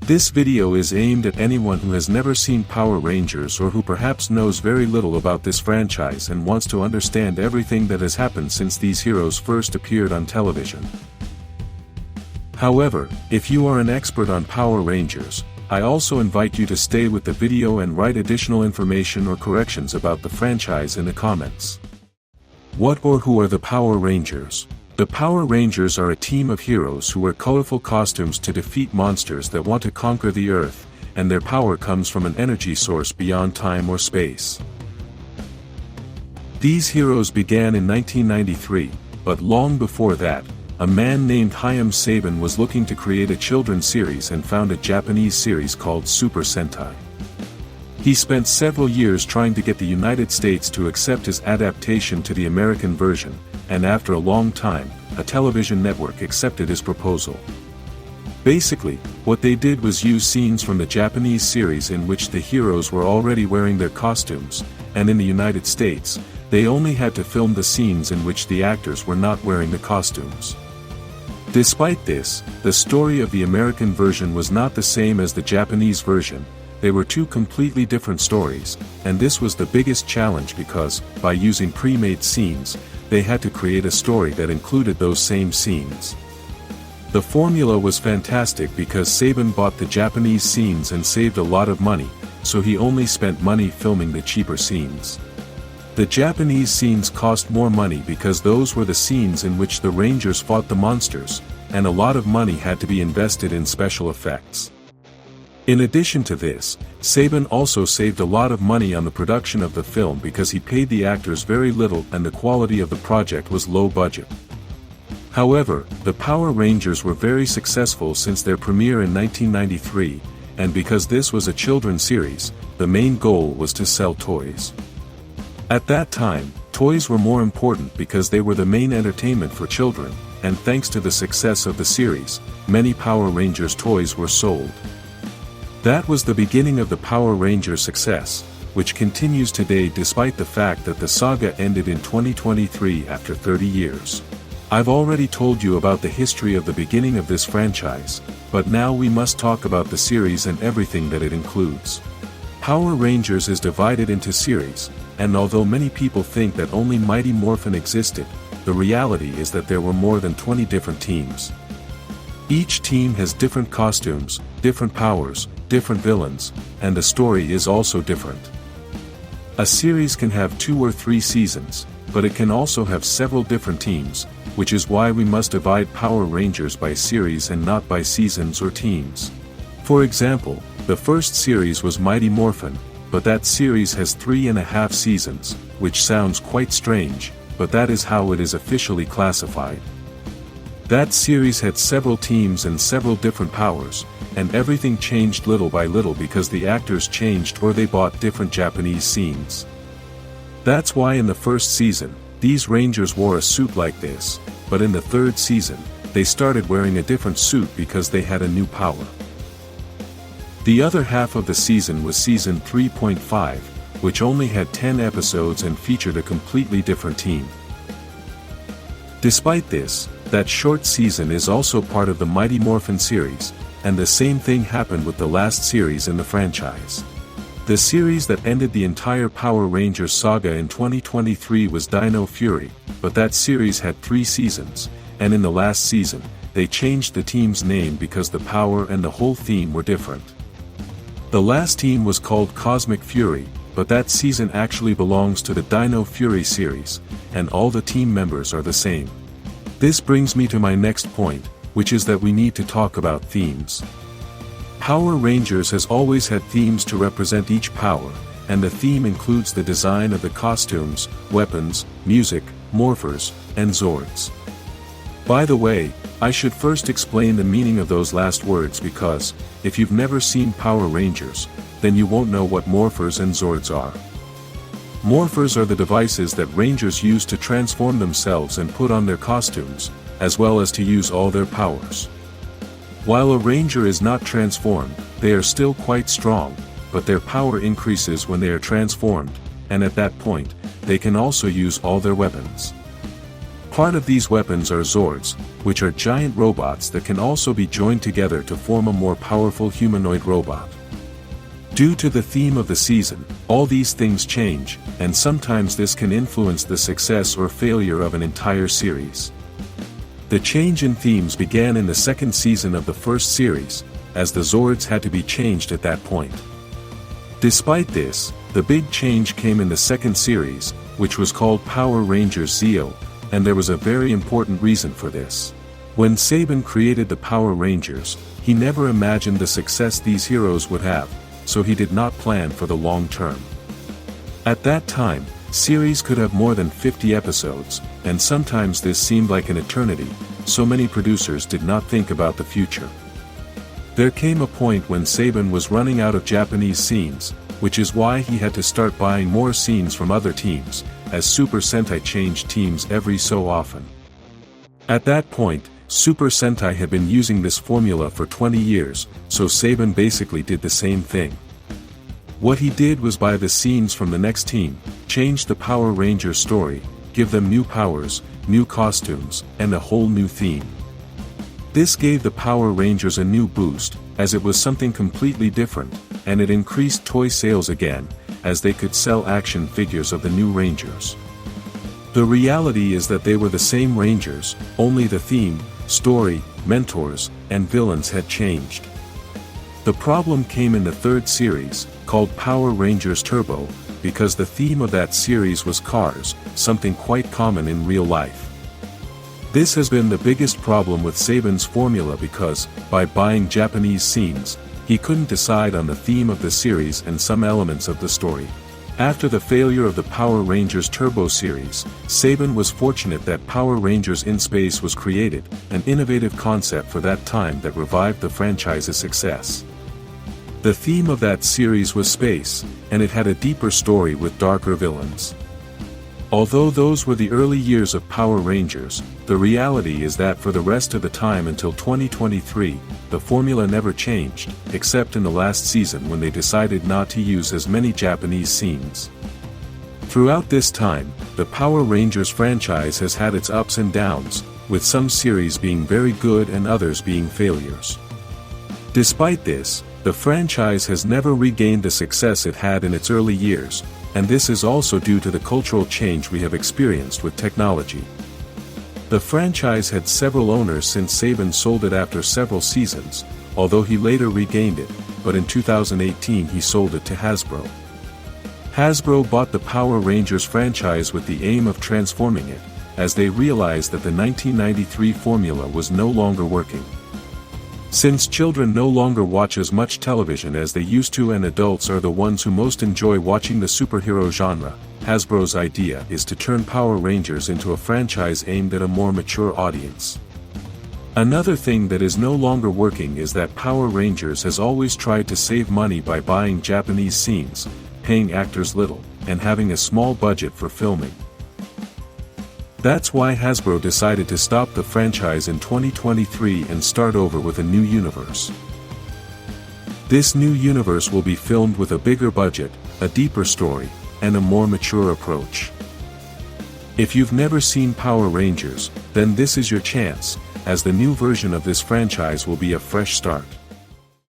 This video is aimed at anyone who has never seen Power Rangers or who perhaps knows very little about this franchise and wants to understand everything that has happened since these heroes first appeared on television. However, if you are an expert on Power Rangers, I also invite you to stay with the video and write additional information or corrections about the franchise in the comments. What or who are the Power Rangers? The Power Rangers are a team of heroes who wear colorful costumes to defeat monsters that want to conquer the Earth, and their power comes from an energy source beyond time or space. These heroes began in 1993, but long before that, a man named Haim Saban was looking to create a children's series and found a Japanese series called Super Sentai. He spent several years trying to get the United States to accept his adaptation to the American version, and after a long time, a television network accepted his proposal. Basically, what they did was use scenes from the Japanese series in which the heroes were already wearing their costumes, and in the United States, they only had to film the scenes in which the actors were not wearing the costumes. Despite this, the story of the American version was not the same as the Japanese version. They were two completely different stories, and this was the biggest challenge because, by using pre-made scenes, they had to create a story that included those same scenes. The formula was fantastic because Saban bought the Japanese scenes and saved a lot of money, so he only spent money filming the cheaper scenes. The Japanese scenes cost more money because those were the scenes in which the Rangers fought the monsters, and a lot of money had to be invested in special effects. In addition to this, Saban also saved a lot of money on the production of the film because he paid the actors very little and the quality of the project was low budget. However, the Power Rangers were very successful since their premiere in 1993, and because this was a children's series, the main goal was to sell toys. At that time, toys were more important because they were the main entertainment for children, and thanks to the success of the series, many Power Rangers toys were sold. That was the beginning of the Power Rangers success, which continues today despite the fact that the saga ended in 2023 after 30 years. I've already told you about the history of the beginning of this franchise, but now we must talk about the series and everything that it includes. Power Rangers is divided into series, and although many people think that only Mighty Morphin existed, the reality is that there were more than 20 different teams. Each team has different costumes, different powers, different villains, and the story is also different. A series can have 2 or 3 seasons, but it can also have several different teams, which is why we must divide Power Rangers by series and not by seasons or teams. For example, the first series was Mighty Morphin, but that series has 3.5 seasons, which sounds quite strange, but that is how it is officially classified. That series had several teams and several different powers, and everything changed little by little because the actors changed or they bought different Japanese scenes. That's why in the first season, these Rangers wore a suit like this, but in the third season, they started wearing a different suit because they had a new power. The other half of the season was season 3.5, which only had 10 episodes and featured a completely different team. Despite this, that short season is also part of the Mighty Morphin series, and the same thing happened with the last series in the franchise. The series that ended the entire Power Rangers saga in 2023 was Dino Fury, but that series had 3 seasons, and in the last season, they changed the team's name because the power and the whole theme were different. The last team was called Cosmic Fury, but that season actually belongs to the Dino Fury series, and all the team members are the same. This brings me to my next point, which is that we need to talk about themes. Power Rangers has always had themes to represent each power, and the theme includes the design of the costumes, weapons, music, morphers, and Zords. By the way, I should first explain the meaning of those last words because, if you've never seen Power Rangers, then you won't know what morphers and Zords are. Morphers are the devices that Rangers use to transform themselves and put on their costumes, as well as to use all their powers. While a Ranger is not transformed, they are still quite strong, but their power increases when they are transformed, and at that point, they can also use all their weapons. Part of these weapons are Zords, which are giant robots that can also be joined together to form a more powerful humanoid robot. Due to the theme of the season, all these things change, and sometimes this can influence the success or failure of an entire series. The change in themes began in the second season of the first series, as the Zords had to be changed at that point. Despite this, the big change came in the second series, which was called Power Rangers Zeo, and there was a very important reason for this. When Saban created the Power Rangers, he never imagined the success these heroes would have, so he did not plan for the long term. At that time, series could have more than 50 episodes, and sometimes this seemed like an eternity, so many producers did not think about the future. There came a point when Saban was running out of Japanese scenes, which is why he had to start buying more scenes from other teams, as Super Sentai changed teams every so often. At that point, Super Sentai had been using this formula for 20 years, so Saban basically did the same thing. What he did was buy the scenes from the next team, change the Power Rangers story, give them new powers, new costumes, and a whole new theme. This gave the Power Rangers a new boost, as it was something completely different, and it increased toy sales again, as they could sell action figures of the new Rangers. The reality is that they were the same Rangers, only the theme, story, mentors, and villains had changed. The problem came in the third series, called Power Rangers Turbo, because the theme of that series was cars, something quite common in real life. This has been the biggest problem with Saban's formula because, by buying Japanese scenes, he couldn't decide on the theme of the series and some elements of the story. After the failure of the Power Rangers Turbo series, Saban was fortunate that Power Rangers in Space was created, an innovative concept for that time that revived the franchise's success. The theme of that series was space, and it had a deeper story with darker villains. Although those were the early years of Power Rangers, the reality is that for the rest of the time until 2023, the formula never changed, except in the last season when they decided not to use as many Japanese scenes. Throughout this time, the Power Rangers franchise has had its ups and downs, with some series being very good and others being failures. Despite this, the franchise has never regained the success it had in its early years, and this is also due to the cultural change we have experienced with technology. The franchise had several owners since Saban sold it after several seasons, although he later regained it, but in 2018 he sold it to Hasbro. Hasbro bought the Power Rangers franchise with the aim of transforming it, as they realized that the 1993 formula was no longer working. Since children no longer watch as much television as they used to and adults are the ones who most enjoy watching the superhero genre, Hasbro's idea is to turn Power Rangers into a franchise aimed at a more mature audience. Another thing that is no longer working is that Power Rangers has always tried to save money by buying Japanese scenes, paying actors little, and having a small budget for filming. That's why Hasbro decided to stop the franchise in 2023 and start over with a new universe. This new universe will be filmed with a bigger budget, a deeper story, and a more mature approach. If you've never seen Power Rangers, then this is your chance, as the new version of this franchise will be a fresh start.